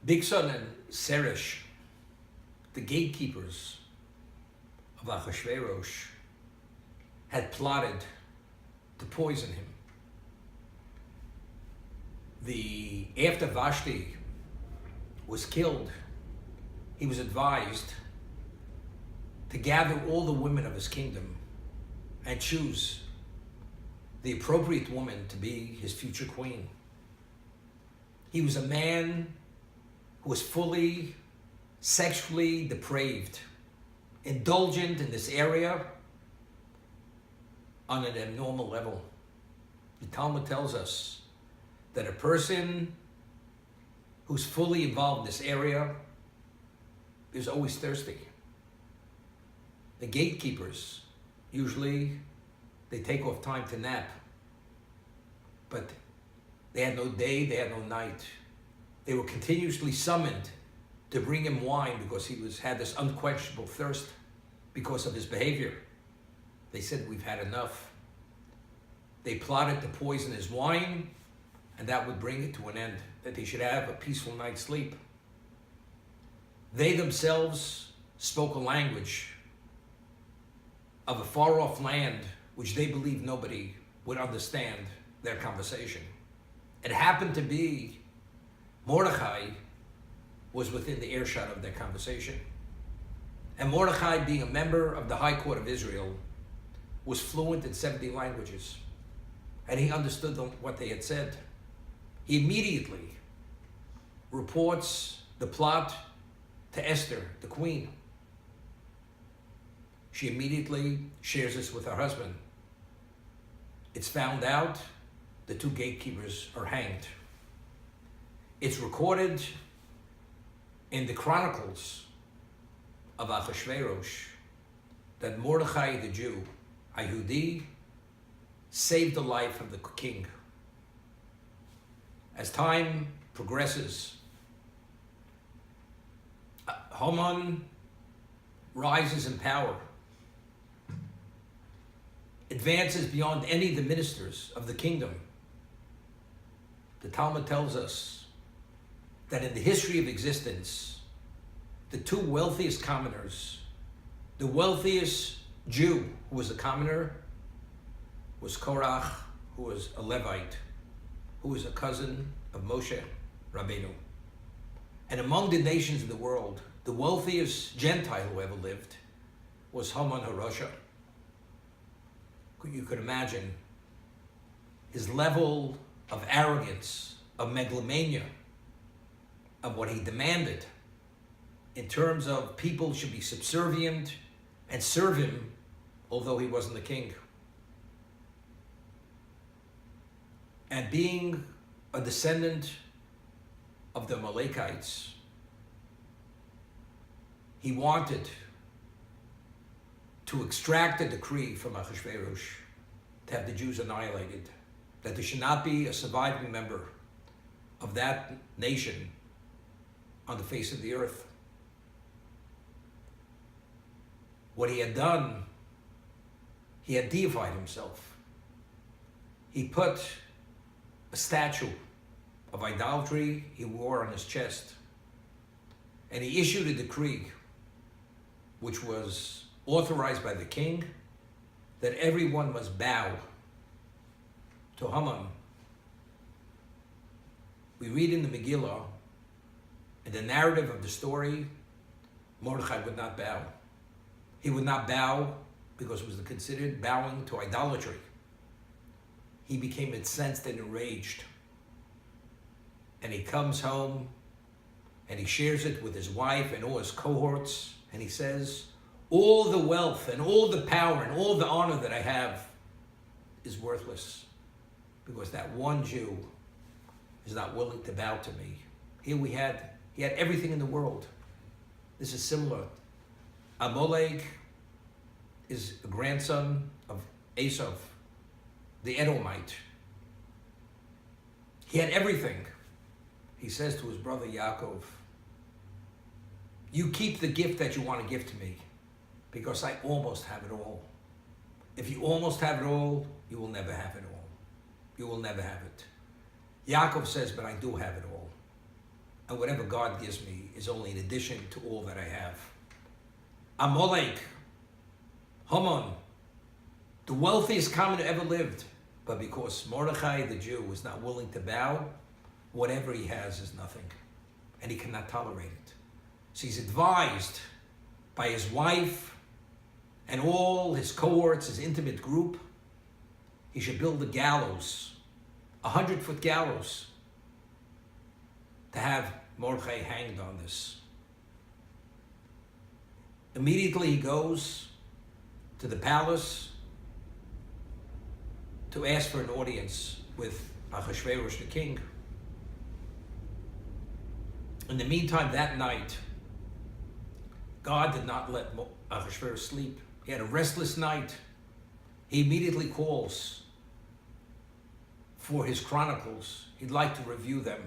Bigson and Seresh, the gatekeepers of Achashverosh, had plotted to poison him. After Vashti was killed, he was advised to gather all the women of his kingdom and choose the appropriate woman to be his future queen. He was a man who was fully sexually depraved, indulgent in this area on an abnormal level. The Talmud tells us that a person who's fully involved in this area is always thirsty. The gatekeepers, usually they take off time to nap, but they had no day, they had no night. They were continuously summoned to bring him wine because he had this unquenchable thirst because of his behavior. They said, we've had enough. They plotted to poison his wine, and that would bring it to an end, that he should have a peaceful night's sleep. They themselves spoke a language of a far-off land which they believed nobody would understand their conversation. It happened to be Mordechai was within the earshot of their conversation. And Mordechai, being a member of the High Court of Israel, was fluent in 70 languages. And he understood what they had said. He immediately reports the plot to Esther, the queen. She immediately shares this with her husband. It's found out, the two gatekeepers are hanged. It's recorded in the Chronicles of Achashverosh that Mordechai the Jew, Ayhudi, saved the life of the king. As time progresses, Haman rises in power, advances beyond any of the ministers of the kingdom. The Talmud tells us that in the history of existence, the two wealthiest commoners, the wealthiest Jew who was a commoner was Korach, who was a Levite, who was a cousin of Moshe Rabbeinu. And among the nations of the world, the wealthiest Gentile who ever lived was Haman HaRasha. You could imagine his level of arrogance, of megalomania, of what he demanded in terms of people should be subservient and serve him, although he wasn't the king. And being a descendant of the Amalekites, he wanted to extract a decree from Achashverosh to have the Jews annihilated, that there should not be a surviving member of that nation on the face of the earth. What he had done, he had deified himself. He put a statue of idolatry he wore on his chest, and he issued a decree which was authorized by the king that everyone must bow to Haman. We read in the Megillah, in the narrative of the story, Mordechai would not bow. He would not bow because it was considered bowing to idolatry. He became incensed and enraged. And he comes home and he shares it with his wife and all his cohorts, and he says, all the wealth and all the power and all the honor that I have is worthless because that one Jew is not willing to bow to me. Here he had everything in the world. This is similar. Amalek is a grandson of Esau, the Edomite. He had everything. He says to his brother Yaakov, you keep the gift that you want to give to me, because I almost have it all. If you almost have it all, you will never have it all. You will never have it. Yaakov says, but I do have it all. And whatever God gives me is only in addition to all that I have. Amalek, Haman, the wealthiest common who ever lived. But because Mordechai, the Jew, was not willing to bow, whatever he has is nothing. And he cannot tolerate it. So he's advised by his wife and all his cohorts, his intimate group, he should build a gallows, 100-foot gallows, to have Mordechai hanged on this. Immediately he goes to the palace to ask for an audience with Ahasuerus, the king. In the meantime, that night, God did not let Ahasuerus sleep. He had a restless night. He immediately calls for his chronicles. He'd like to review them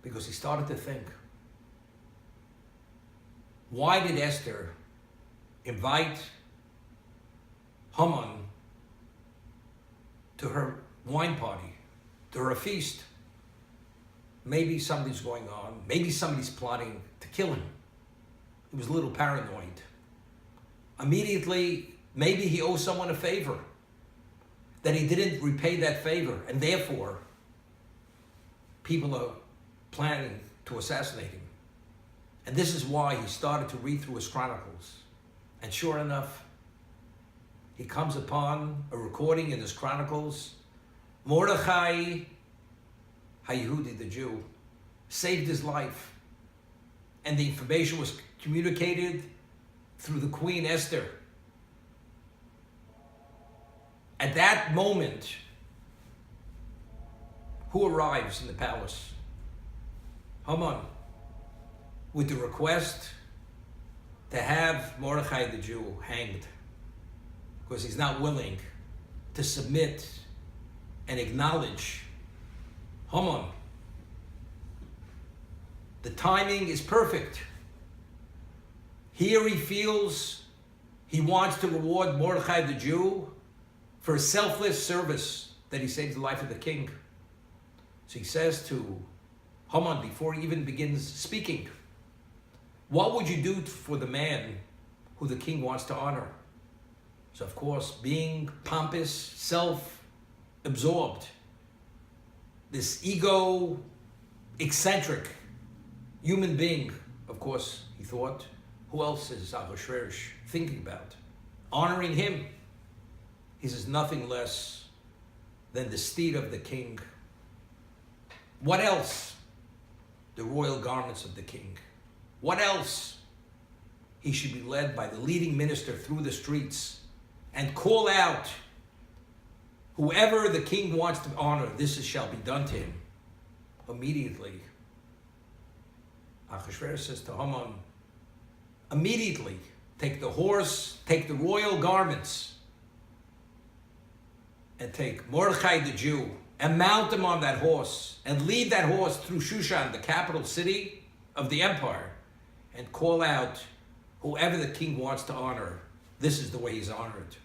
because he started to think, why did Esther invite Haman to her wine party, to her feast? Maybe something's going on. Maybe somebody's plotting to kill him. He was a little paranoid. Immediately, maybe he owes someone a favor, that he didn't repay that favor, and therefore, people are planning to assassinate him. And this is why he started to read through his chronicles. And sure enough, he comes upon a recording in his chronicles. Mordechai HaYehudi, the Jew, saved his life. And the information was communicated through the Queen Esther. At that moment, who arrives in the palace? Haman, with the request to have Mordechai the Jew hanged, because he's not willing to submit and acknowledge Haman. The timing is perfect. Here he feels he wants to reward Mordechai the Jew for a selfless service that he saved the life of the king. So he says to Haman, before he even begins speaking, what would you do for the man who the king wants to honor? So of course, being pompous, self-absorbed, this ego, eccentric human being, of course, he thought, who else is Ahasuerus thinking about? Honoring him. He says nothing less than the steed of the king. What else? The royal garments of the king. What else? He should be led by the leading minister through the streets and call out, whoever the king wants to honor, this shall be done to him. Immediately, Ahasuerus says to Haman, immediately take the horse, take the royal garments, and take Mordechai the Jew and mount him on that horse and lead that horse through Shushan, the capital city of the empire, and call out, whoever the king wants to honor, this is the way he's honored.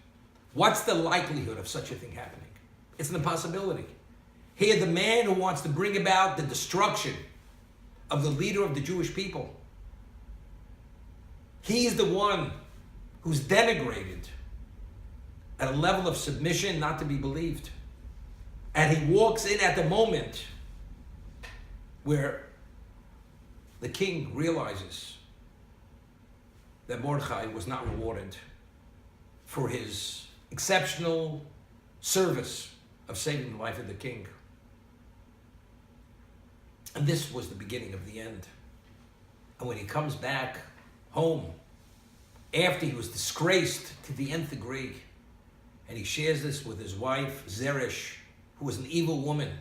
What's the likelihood of such a thing happening? It's an impossibility. Here, the man who wants to bring about the destruction of the leader of the Jewish people, he's the one who's denigrated at a level of submission not to be believed. And he walks in at the moment where the king realizes that Mordechai was not rewarded for his exceptional service of saving the life of the king. And this was the beginning of the end. And when he comes back home, after he was disgraced to the nth degree, and he shares this with his wife, Zeresh, who was an evil woman,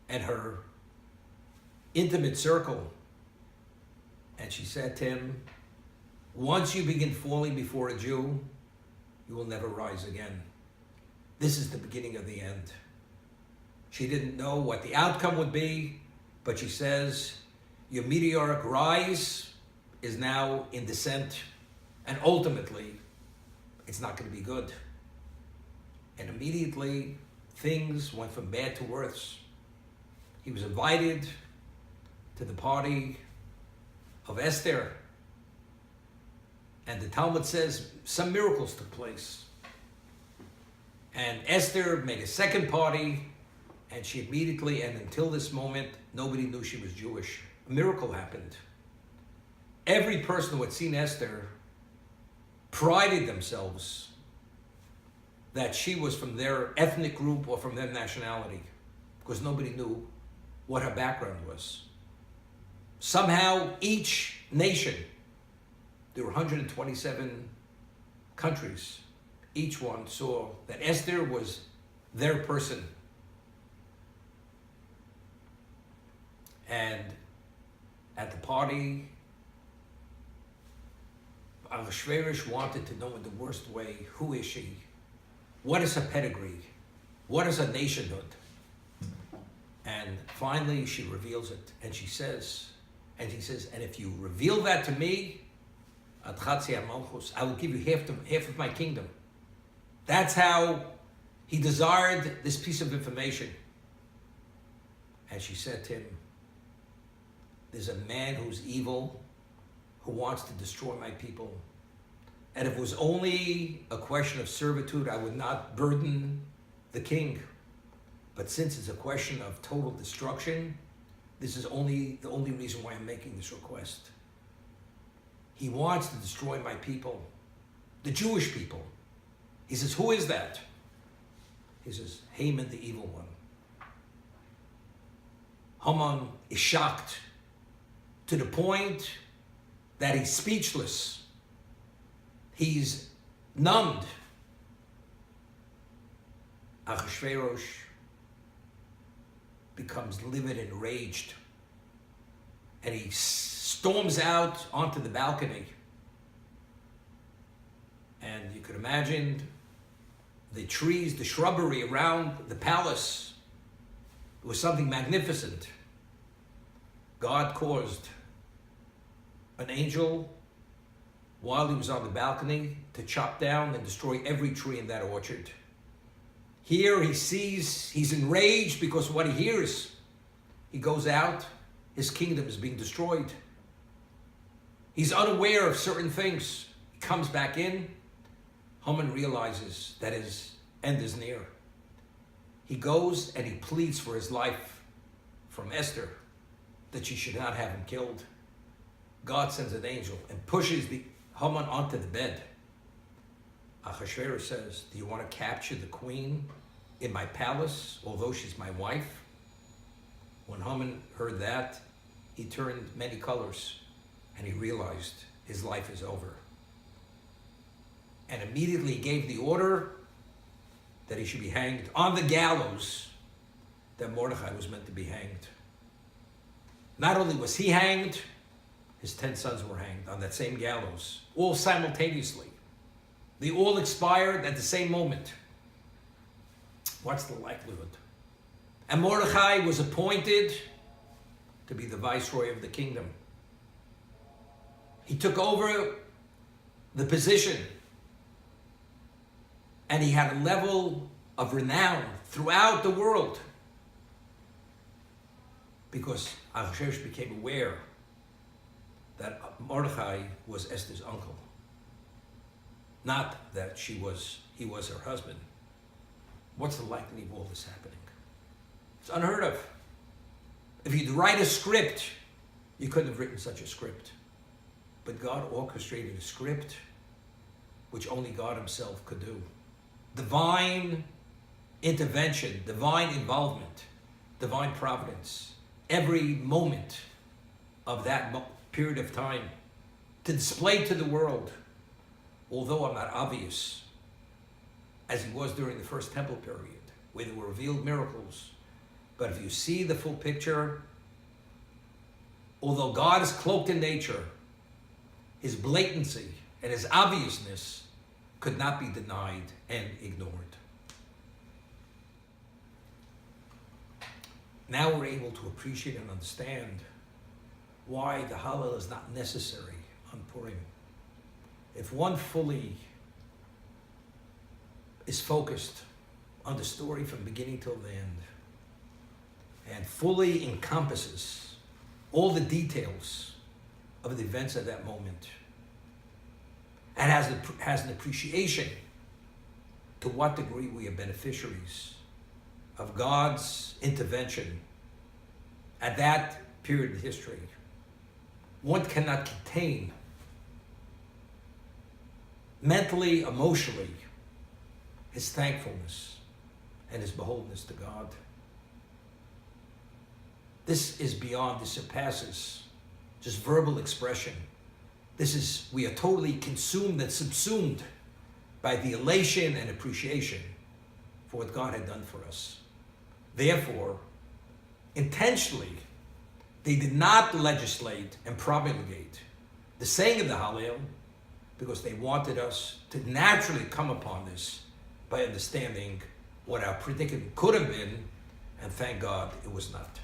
and her intimate circle. And she said to him, once you begin falling before a Jew, you will never rise again. This is the beginning of the end. She didn't know what the outcome would be, but she says, your meteoric rise is now in descent, and ultimately, it's not going to be good. And immediately, things went from bad to worse. He was invited to the party of Esther. And the Talmud says some miracles took place. And Esther made a second party, and she immediately, and until this moment, nobody knew she was Jewish. A miracle happened. Every person who had seen Esther prided themselves that she was from their ethnic group or from their nationality, because nobody knew what her background was. Somehow each nation, there were 127 countries, each one saw that Esther was their person. And at the party, Ahasuerus wanted to know in the worst way, who is she? What is her pedigree? What is her nationhood? And finally she reveals it, and he says, and if you reveal that to me, I will give you half of my kingdom. That's how he desired this piece of information. And she said to him, there's a man who's evil, who wants to destroy my people. And if it was only a question of servitude, I would not burden the king. But since it's a question of total destruction, this is the only reason why I'm making this request. He wants to destroy my people, the Jewish people. He says, who is that? He says, Haman, the evil one. Haman is shocked to the point that he's speechless. He's numbed. Ahasuerus becomes livid and enraged, and he storms out onto the balcony. And you could imagine the trees, the shrubbery around the palace. It was something magnificent. God caused an angel, while he was on the balcony, to chop down and destroy every tree in that orchard. Here he sees, he's enraged because of what he hears. He goes out, his kingdom is being destroyed. He's unaware of certain things. He comes back in. Haman realizes that his end is near. He goes and he pleads for his life from Esther, that she should not have him killed. God sends an angel and pushes the Haman onto the bed. Ahasuerus says, do you want to capture the queen in my palace, although she's my wife? When Haman heard that, he turned many colors, and he realized his life is over. And immediately gave the order that he should be hanged on the gallows that Mordechai was meant to be hanged. Not only was he hanged, his 10 sons were hanged on that same gallows, all simultaneously. They all expired at the same moment. What's the likelihood? And Mordechai was appointed to be the viceroy of the kingdom. He took over the position, and he had a level of renown throughout the world because Ahasuerus became aware that Mordechai was Esther's uncle, not that he was her husband. What's the likelihood of all this happening? It's unheard of. If you'd write a script, you couldn't have written such a script. But God orchestrated a script which only God himself could do. Divine intervention, divine involvement, divine providence. Every moment of that period of time to display to the world, although I'm not obvious, as he was during the First Temple period, where there were revealed miracles. But if you see the full picture, although God is cloaked in nature, his blatancy and his obviousness could not be denied and ignored. Now we're able to appreciate and understand why the Hallel is not necessary on Purim. If one fully is focused on the story from beginning till the end and fully encompasses all the details of the events of that moment, and has an appreciation to what degree we are beneficiaries of God's intervention at that period of history. One cannot contain mentally, emotionally, his thankfulness and his beholdenness to God. This is beyond, this surpasses just verbal expression. We are totally consumed and subsumed by the elation and appreciation for what God had done for us. Therefore, intentionally, they did not legislate and promulgate the saying of the Hallel because they wanted us to naturally come upon this by understanding what our predicament could have been, and thank God it was not.